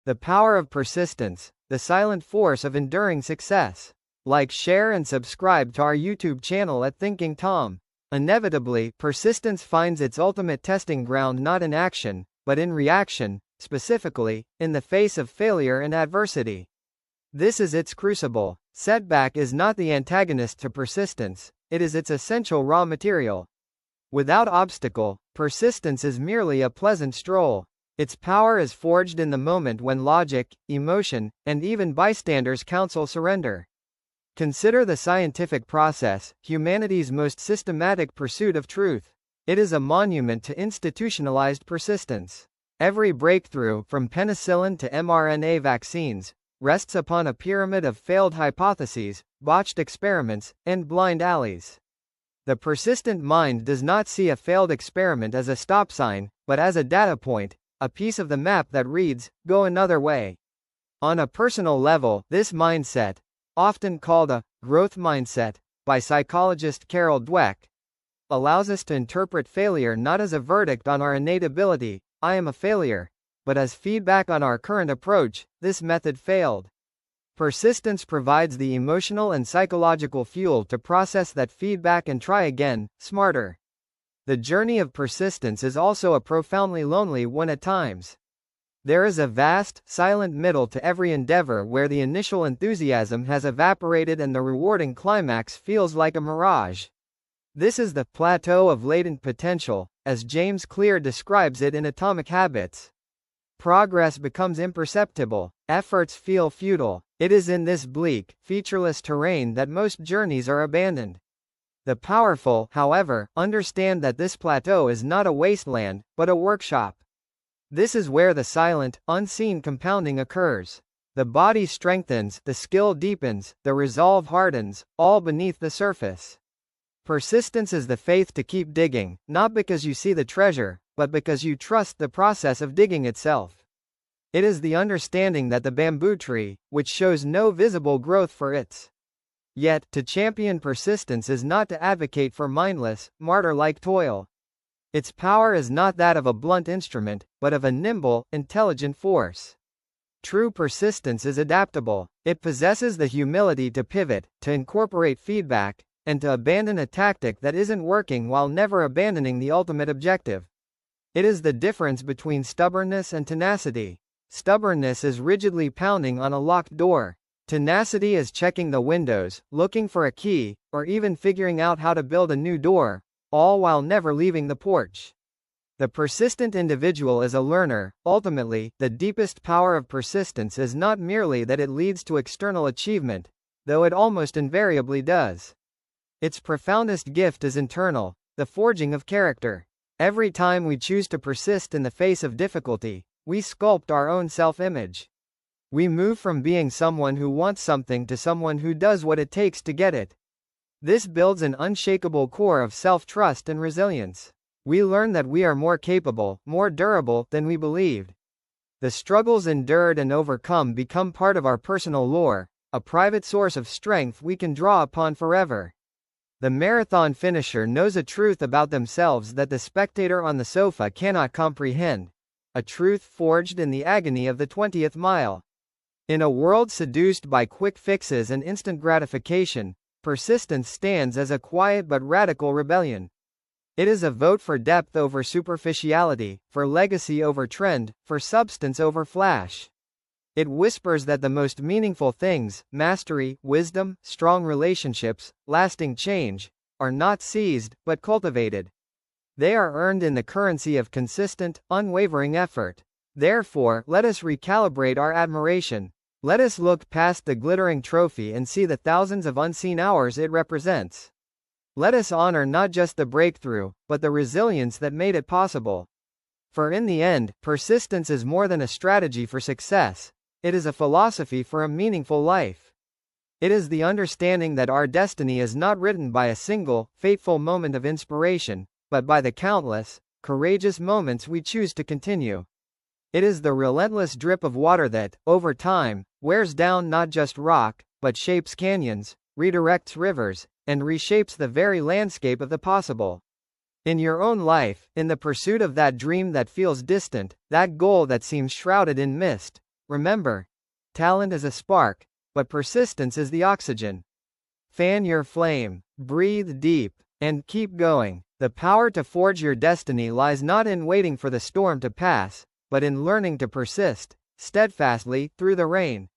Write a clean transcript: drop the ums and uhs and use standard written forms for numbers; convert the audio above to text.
The power of persistence, the silent force of enduring success. Like, share and subscribe to our YouTube channel at Thinking Tom. Inevitably, persistence finds its ultimate testing ground not in action, but in reaction, specifically, in the face of failure and adversity. This is its crucible. Setback is not the antagonist to persistence, it is its essential raw material. Without obstacle, persistence is merely a pleasant stroll. Its power is forged in the moment when logic, emotion, and even bystanders counsel surrender. Consider the scientific process, humanity's most systematic pursuit of truth. It is a monument to institutionalized persistence. Every breakthrough, from penicillin to mRNA vaccines, rests upon a pyramid of failed hypotheses, botched experiments, and blind alleys. The persistent mind does not see a failed experiment as a stop sign, but as a data point, a piece of the map that reads, "Go another way." On a personal level, this mindset, often called a growth mindset by psychologist Carol Dweck, allows us to interpret failure not as a verdict on our innate ability, "I am a failure," but as feedback on our current approach, "This method failed." Persistence provides the emotional and psychological fuel to process that feedback and try again, smarter. The journey of persistence is also a profoundly lonely one at times. There is a vast, silent middle to every endeavor where the initial enthusiasm has evaporated and the rewarding climax feels like a mirage. This is the plateau of latent potential, as James Clear describes it in Atomic Habits. Progress becomes imperceptible, efforts feel futile. It is in this bleak, featureless terrain that most journeys are abandoned. The powerful, however, understand that this plateau is not a wasteland, but a workshop. This is where the silent, unseen compounding occurs. The body strengthens, the skill deepens, the resolve hardens, all beneath the surface. Persistence is the faith to keep digging, not because you see the treasure, but because you trust the process of digging itself. It is the understanding that the bamboo tree, which shows no visible growth for its. Yet, to champion persistence is not to advocate for mindless, martyr-like toil. Its power is not that of a blunt instrument, but of a nimble, intelligent force. True persistence is adaptable. It possesses the humility to pivot, to incorporate feedback, and to abandon a tactic that isn't working while never abandoning the ultimate objective. It is the difference between stubbornness and tenacity. Stubbornness is rigidly pounding on a locked door. Tenacity is checking the windows, looking for a key, or even figuring out how to build a new door, all while never leaving the porch. The persistent individual is a learner. Ultimately, the deepest power of persistence is not merely that it leads to external achievement, though it almost invariably does. Its profoundest gift is internal, the forging of character. Every time we choose to persist in the face of difficulty, we sculpt our own self-image. We move from being someone who wants something to someone who does what it takes to get it. This builds an unshakable core of self-trust and resilience. We learn that we are more capable, more durable, than we believed. The struggles endured and overcome become part of our personal lore, a private source of strength we can draw upon forever. The marathon finisher knows a truth about themselves that the spectator on the sofa cannot comprehend, a truth forged in the agony of the 20th mile. In a world seduced by quick fixes and instant gratification, persistence stands as a quiet but radical rebellion. It is a vote for depth over superficiality, for legacy over trend, for substance over flash. It whispers that the most meaningful things, mastery, wisdom, strong relationships, lasting change, are not seized, but cultivated. They are earned in the currency of consistent, unwavering effort. Therefore, let us recalibrate our admiration. Let us look past the glittering trophy and see the thousands of unseen hours it represents. Let us honor not just the breakthrough, but the resilience that made it possible. For in the end, persistence is more than a strategy for success. It is a philosophy for a meaningful life. It is the understanding that our destiny is not written by a single, fateful moment of inspiration, but by the countless, courageous moments we choose to continue. It is the relentless drip of water that, over time, wears down not just rock, but shapes canyons, redirects rivers, and reshapes the very landscape of the possible. In your own life, in the pursuit of that dream that feels distant, that goal that seems shrouded in mist, Remember, talent is a spark, but persistence is the oxygen. Fan your flame, breathe deep, and keep going. The power to forge your destiny lies not in waiting for the storm to pass, but in learning to persist steadfastly through the rain.